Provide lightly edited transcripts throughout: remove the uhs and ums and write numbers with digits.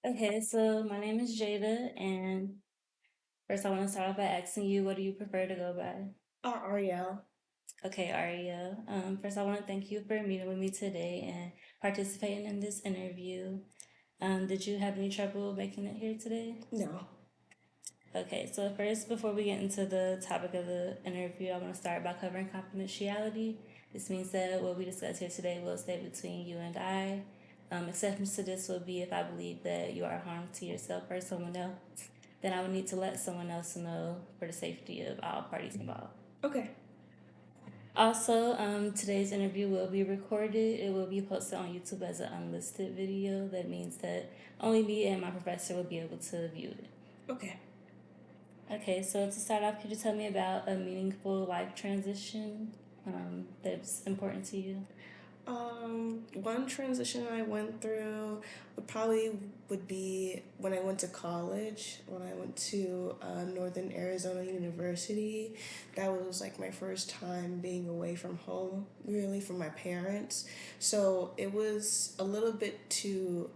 Okay, so my name is Jada, and first I want to start off by asking you, what do you prefer to go by? Ariel. Okay, Aria. First I want to thank you for meeting with me today and participating in this interview. Did you have any trouble making it here today? No. Okay, so first, before we get into the topic of the interview, I want to start by covering confidentiality. This means that what we discuss here today will stay between you and I. Exceptions to this will be if I believe that you are harm to yourself or someone else, then I would need to let someone else know for the safety of all parties involved. Okay. Also, today's interview will be recorded. It will be posted on YouTube as an unlisted video. That means that only me and my professor will be able to view it. Okay. Okay, so to start off, could you tell me about a meaningful life transition that's important to you? One transition I went through would be when I went to college, when I went to Northern Arizona University. That was like my first time being away from home, really, from my parents. So it was a little bit to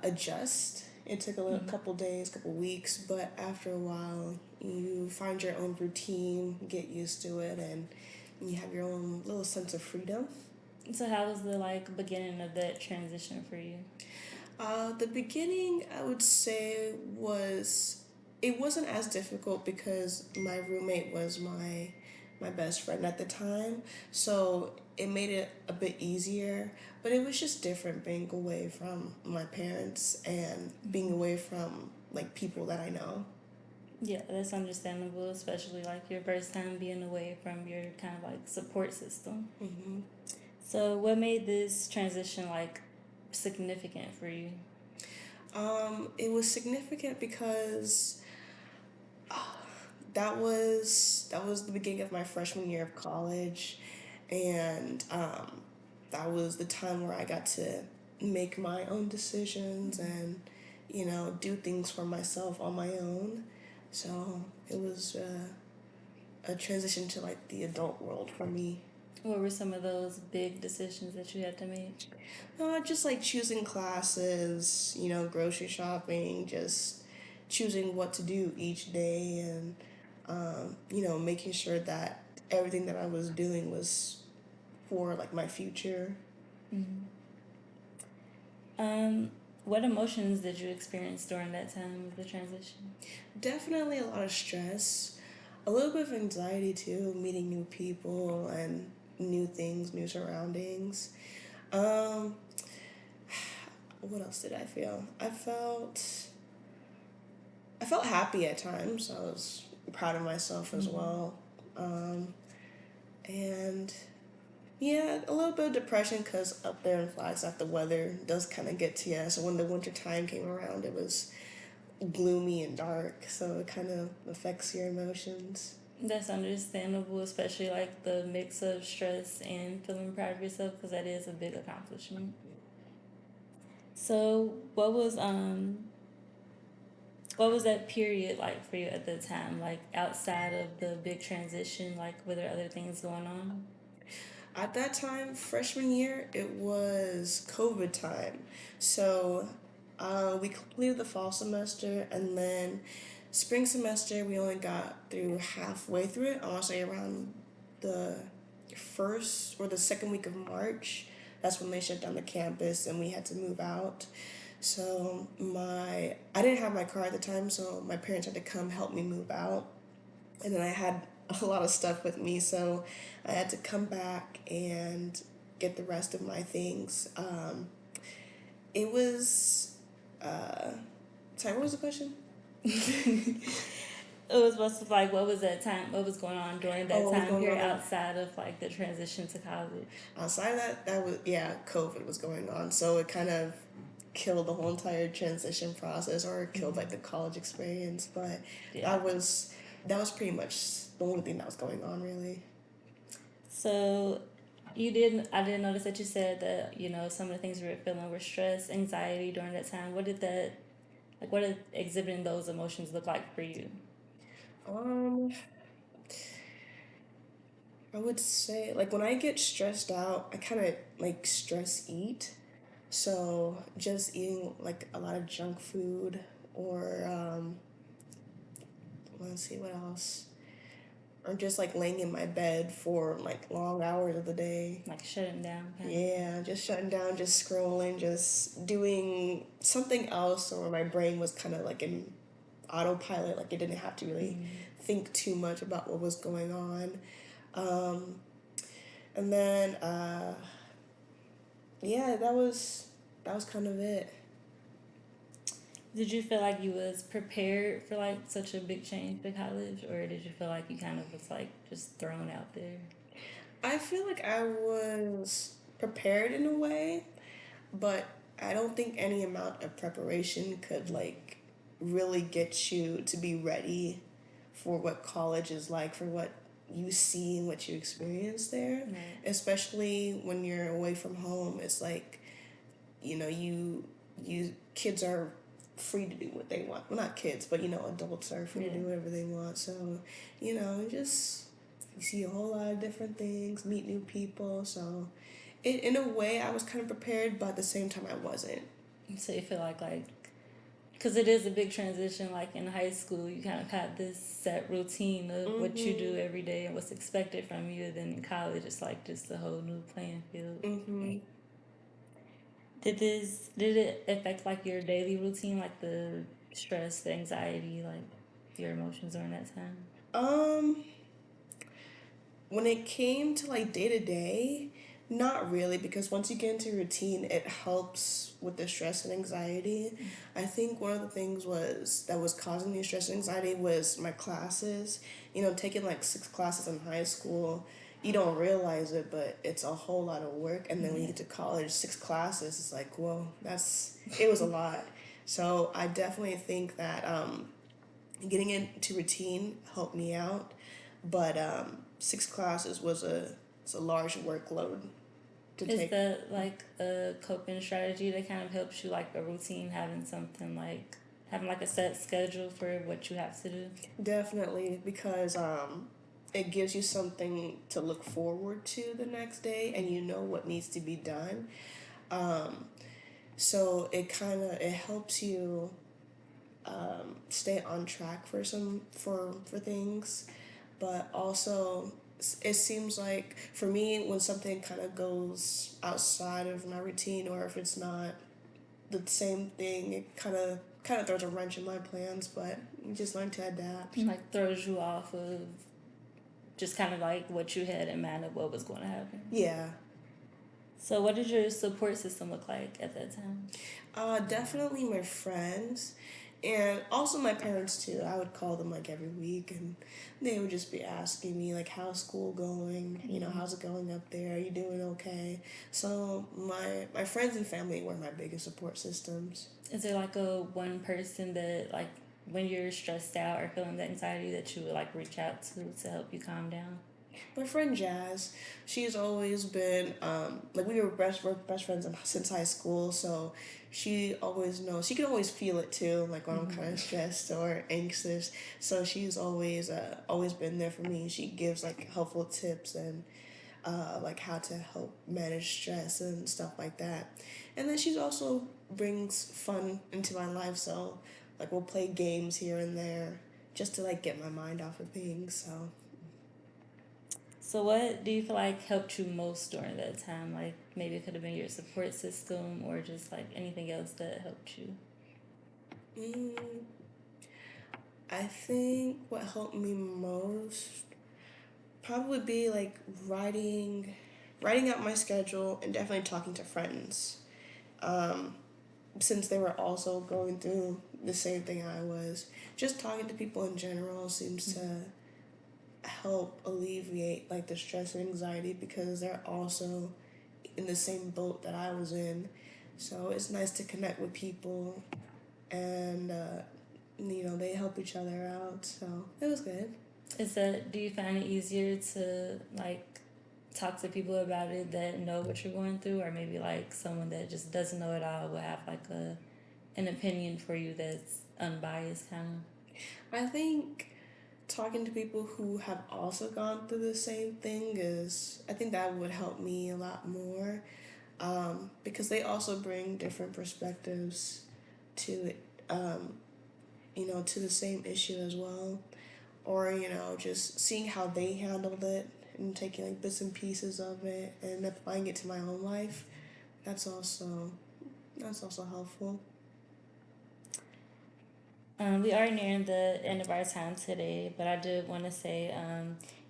adjust. It took couple days, couple weeks, but after a while, you find your own routine, get used to it, and you have your own little sense of freedom. So, how was the beginning of that transition for you? The beginning, I would say, it wasn't as difficult because my roommate was my best friend at the time, so it made it a bit easier. But it was just different being away from my parents and being away from like people that I know. Yeah, that's understandable, especially like your first time being away from your kind of like support system. Hmm. So, what made this transition significant for you? It was significant because that was the beginning of my freshman year of college, and that was the time where I got to make my own decisions and do things for myself on my own. So it was a transition to like the adult world for me. What were some of those big decisions that you had to make? Just like choosing classes, grocery shopping, just choosing what to do each day, and making sure that everything that I was doing was for like my future. Um, what emotions did you experience during that time of the transition? Definitely a lot of stress, a little bit of anxiety too, meeting new people and new things, new surroundings. Um, what else did I feel? I felt happy at times. I was proud of myself as well. Um, and yeah, a little bit of depression because up there in Flagstaff, the weather does kind of get to you. So when the winter time came around, it was gloomy and dark. So it kind of affects your emotions. That's understandable, especially like the mix of stress and feeling proud of yourself, because that is a big accomplishment. So, what was that period like for you at the time? Like outside of the big transition, like were there other things going on? At that time, freshman year, it was COVID time. So we completed the fall semester, and then spring semester, we only got through halfway through it. I want to say around the first or the second week of March. That's when they shut down the campus and we had to move out. So I didn't have my car at the time, so my parents had to come help me move out, and then I had a lot of stuff with me, so I had to come back and get the rest of my things. It was, uh, sorry, what was the question? It was supposed to like what was that time? What was going on during Oh, that what was time going period on? outside of like the transition to college? Outside of that, that was, yeah, COVID was going on, so it kind of killed the whole entire transition process, or killed like the college experience. But Yeah. that was that was pretty much the only thing that was going on, really. So you didn't. I didn't notice that you said that some of the things you were feeling were stress, anxiety during that time. What did that like? What did exhibiting those emotions look like for you? Um, I would say like when I get stressed out, I kind of like stress eat. So just eating like a lot of junk food or let's see what else. Or just like laying in my bed for like long hours of the day. Like shutting down, kind of. Yeah, just shutting down, just scrolling, just doing something else, or my brain was kind of like in autopilot, like it didn't have to really think too much about what was going on. Um, and then, yeah, that was kind of it. Did you feel like you was prepared for like such a big change to college, or did you feel like you kind of was like just thrown out there? I feel like I was prepared in a way, but I don't think any amount of preparation could like really get you to be ready for what college is like, for what you see and what you experience there. Right. Especially when you're away from home, it's like, you kids are free to do what they want. Well, not kids, but adults are free to do Yeah. whatever they want. So, just you see a whole lot of different things, meet new people. So, in a way, I was kind of prepared, but at the same time, I wasn't. So you feel like, because it is a big transition. Like in high school, you kind of have this set routine of what you do Mhm. every day and what's expected from you. And then in college, it's like just a whole new playing field. Mhm. Did it affect like your daily routine, like the stress, the anxiety, like your emotions during that time? Um, when it came to like day to day, not really, because once you get into routine, it helps with the stress and anxiety. I think one of the things that was causing me stress and anxiety was my classes. Taking like 6 classes in high school, you don't realize it, but it's a whole lot of work. And then when you Yeah. get to college, 6 classes, it's like, whoa, it was a lot. So I definitely think that getting into routine helped me out, but 6 classes was a large workload to Is take. that like a coping strategy that kind of helps you, like a routine, having something like having like a set schedule for what you have to do? Definitely, because it gives you something to look forward to the next day, and you know what needs to be done. Um, so it helps you stay on track for things, but also it seems like for me when something kind of goes outside of my routine, or if it's not the same thing, it kind of throws a wrench in my plans, but you just learn to adapt. And like throws you off of just kind of like what you had in mind of what was going to happen. Yeah. So, what did your support system look like at that time? Definitely my friends, and also my parents too. I would call them like every week, and they would just be asking me like, "How's school going? How's it going up there? Are you doing okay?" So my friends and family were my biggest support systems. Is there like a one person that like when you're stressed out or feeling the anxiety that you would like reach out to help you calm down? My friend Jazz, she's always been like we're best friends since high school, so she always knows. She can always feel it too, like when I'm kind of stressed or anxious. So she's always been there for me. She gives like helpful tips and like how to help manage stress and stuff like that. And then she's also brings fun into my life, so like we'll play games here and there just to like get my mind off of things. So So, what do you feel like helped you most during that time? Like maybe it could have been your support system or just like anything else that helped you. mm, I think what helped me most probably be like writing out my schedule and definitely talking to friends. Um, since they were also going through the same thing I was, just talking to people in general seems to help alleviate like the stress and anxiety because they're also in the same boat that I was in. So it's nice to connect with people and they help each other out. So it was good. Do you find it easier to like talk to people about it that know what you're going through, or maybe like someone that just doesn't know it all will have like an opinion for you that's unbiased, kind I think talking to people who have also gone through the same thing I think that would help me a lot more. because they also bring different perspectives to um, to the same issue as well, or just seeing how they handled it and taking like bits and pieces of it and applying it to my own life. That's also helpful. We are nearing the end of our time today, but I did want to say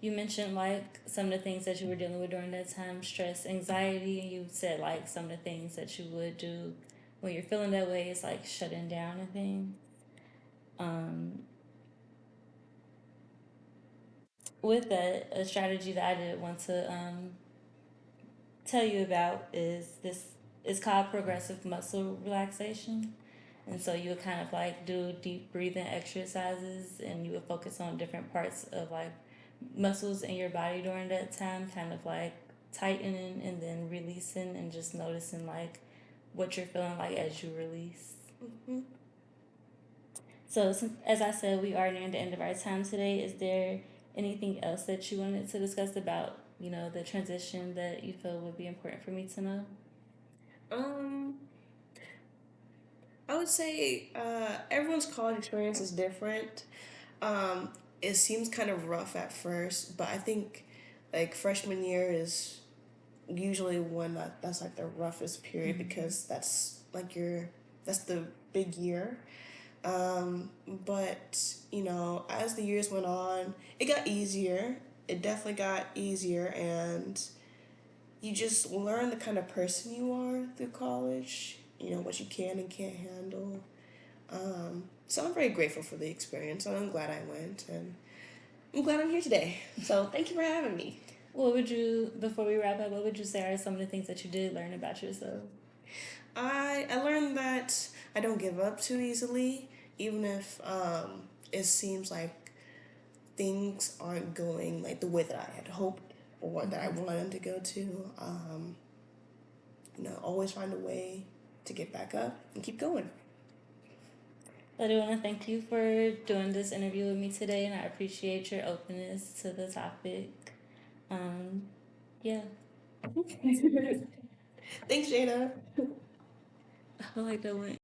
you mentioned like some of the things that you were dealing with during that time, stress, anxiety, and you said like some of the things that you would do when you're feeling that way is like shutting down and things. Um, with that, a strategy that I did want to tell you about is this. It's called progressive muscle relaxation. And so you would kind of like do deep breathing exercises and you would focus on different parts of like muscles in your body during that time, kind of like tightening and then releasing and just noticing like what you're feeling like as you release. Mm-hmm. So, as I said, we are near the end of our time today. Is there anything else that you wanted to discuss about, the transition that you feel would be important for me to know? Um, I would say everyone's college experience is different. Um, it seems kind of rough at first, but I think like freshman year is usually when that's like the roughest period because that's like that's the big year. But as the years went on, it got easier. It definitely got easier, and you just learn the kind of person you are through college. You know what you can and can't handle. So I'm very grateful for the experience. I'm glad I went, and I'm glad I'm here today. So thank you for having me. Before we wrap up, what would you say are some of the things that you did learn about yourself? I learned that I don't give up too easily, even if it seems like things aren't going like the way that I had hoped or that I wanted them to go to. Always find a way to get back up and keep going. I do want to thank you for doing this interview with me today, and I appreciate your openness to the topic. Um, yeah. Thanks, Jada. I feel like that went